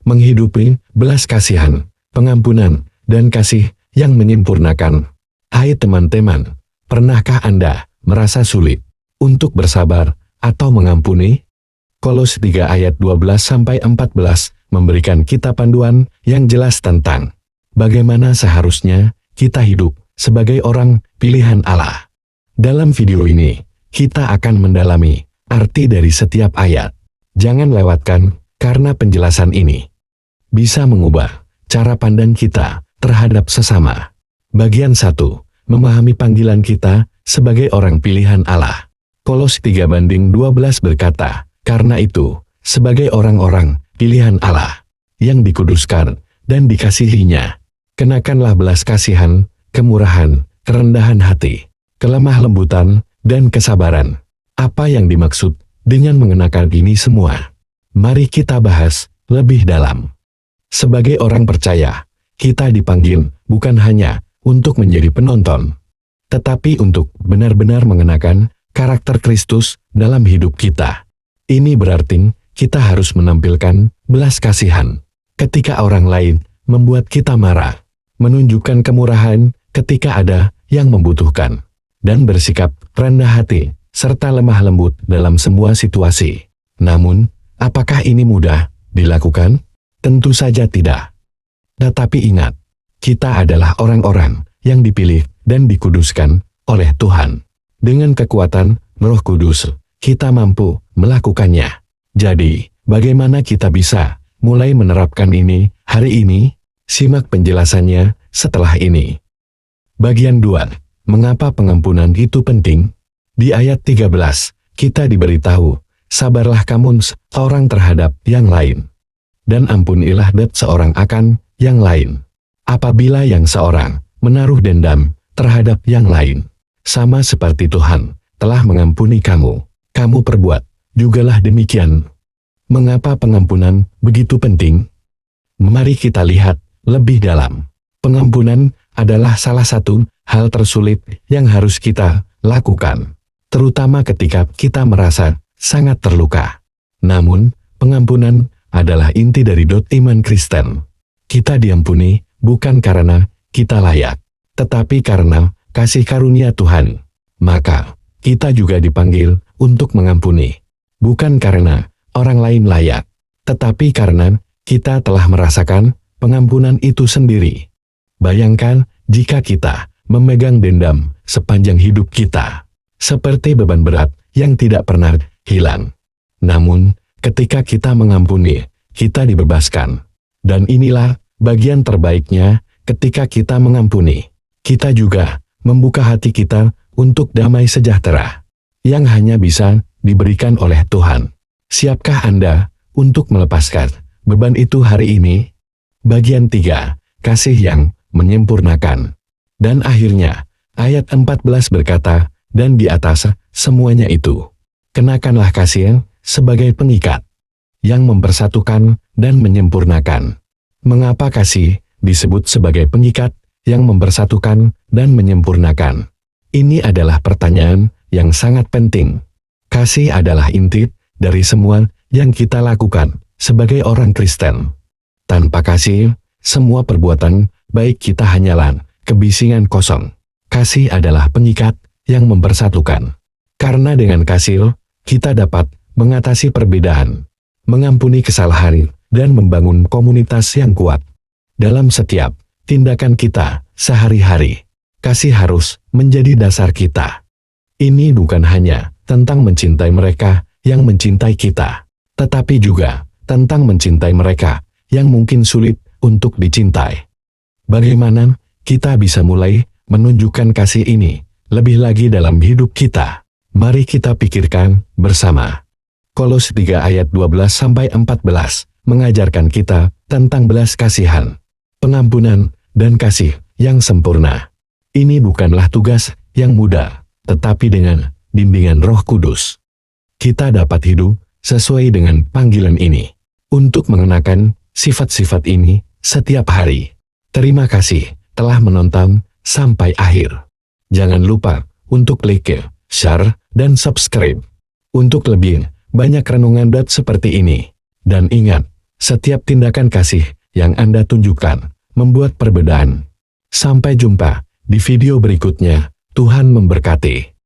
menghidupi belas kasihan, pengampunan, dan kasih yang menyempurnakan. Hai teman-teman, pernahkah Anda merasa sulit untuk bersabar atau mengampuni? Kolose 3 ayat 12-14 memberikan kita panduan yang jelas tentang bagaimana seharusnya kita hidup sebagai orang pilihan Allah. Dalam video ini, kita akan mendalami arti dari setiap ayat. Jangan lewatkan, karena penjelasan ini bisa mengubah cara pandang kita terhadap sesama. Bagian 1. Memahami panggilan kita sebagai orang pilihan Allah. Kolose 3:12 berkata, karena itu, sebagai orang-orang pilihan Allah yang dikuduskan dan dikasihinya, kenakanlah belas kasihan, kemurahan, kerendahan hati, kelemah lembutan, dan kesabaran. Apa yang dimaksud dengan mengenakan ini semua? Mari kita bahas lebih dalam. Sebagai orang percaya, kita dipanggil bukan hanya untuk menjadi penonton, tetapi untuk benar-benar mengenakan karakter Kristus dalam hidup kita. Ini berarti kita harus menampilkan belas kasihan ketika orang lain membuat kita marah, menunjukkan kemurahan ketika ada yang membutuhkan, dan bersikap rendah hati serta lemah lembut dalam semua situasi. Namun, apakah ini mudah dilakukan? Tentu saja tidak. Tetapi ingat, kita adalah orang-orang yang dipilih dan dikuduskan oleh Tuhan. Dengan kekuatan Roh Kudus, kita mampu melakukannya. Jadi, bagaimana kita bisa mulai menerapkan ini hari ini? Simak penjelasannya setelah ini. Bagian 2. Mengapa pengampunan itu penting? Di ayat 13, kita diberitahu, sabarlah kamu seorang terhadap yang lain, dan ampunilah seorang akan yang lain. Apabila yang seorang menaruh dendam terhadap yang lain, sama seperti Tuhan telah mengampuni kamu, kamu perbuat jugalah demikian. Mengapa pengampunan begitu penting? Mari kita lihat lebih dalam. Pengampunan adalah salah satu hal tersulit yang harus kita lakukan, terutama ketika kita merasa sangat terluka. Namun, pengampunan adalah inti dari iman Kristen. Kita diampuni bukan karena kita layak, tetapi karena kasih karunia Tuhan. Maka, kita juga dipanggil untuk mengampuni, bukan karena orang lain layak, tetapi karena kita telah merasakan pengampunan itu sendiri. Bayangkan jika kita memegang dendam sepanjang hidup kita, seperti beban berat yang tidak pernah hilang. Namun, ketika kita mengampuni, kita dibebaskan. Dan inilah bagian terbaiknya ketika kita mengampuni. Kita juga membuka hati kita untuk damai sejahtera yang hanya bisa diberikan oleh Tuhan. Siapkah Anda untuk melepaskan beban itu hari ini? Bagian 3. Kasih yang menyempurnakan. Dan akhirnya, ayat 14 berkata, dan di atas semuanya itu, kenakanlah kasih sebagai pengikat yang mempersatukan dan menyempurnakan. Mengapa kasih disebut sebagai pengikat yang mempersatukan dan menyempurnakan? Ini adalah pertanyaan yang sangat penting. Kasih adalah inti dari semua yang kita lakukan sebagai orang Kristen. Tanpa kasih, semua perbuatan baik kita hanyalah kebisingan kosong. Kasih adalah pengikat yang mempersatukan. Karena dengan kasih, kita dapat mengatasi perbedaan, mengampuni kesalahan, dan membangun komunitas yang kuat. Dalam setiap tindakan kita sehari-hari, kasih harus menjadi dasar kita. Ini bukan hanya tentang mencintai mereka yang mencintai kita, tetapi juga tentang mencintai mereka yang mungkin sulit untuk dicintai. Bagaimana kita bisa mulai menunjukkan kasih ini lebih lagi dalam hidup kita? Mari kita pikirkan bersama. Kolose 3 ayat 12-14 mengajarkan kita tentang belas kasihan, pengampunan, dan kasih yang sempurna. Ini bukanlah tugas yang mudah, tetapi dengan bimbingan Roh Kudus, kita dapat hidup sesuai dengan panggilan ini, untuk mengenakan sifat-sifat ini setiap hari. Terima kasih telah menonton sampai akhir. Jangan lupa untuk like, share, dan subscribe untuk lebih banyak renungan seperti ini. Dan ingat, Setiap tindakan kasih yang Anda tunjukkan membuat perbedaan. Sampai jumpa di video berikutnya. Tuhan memberkati.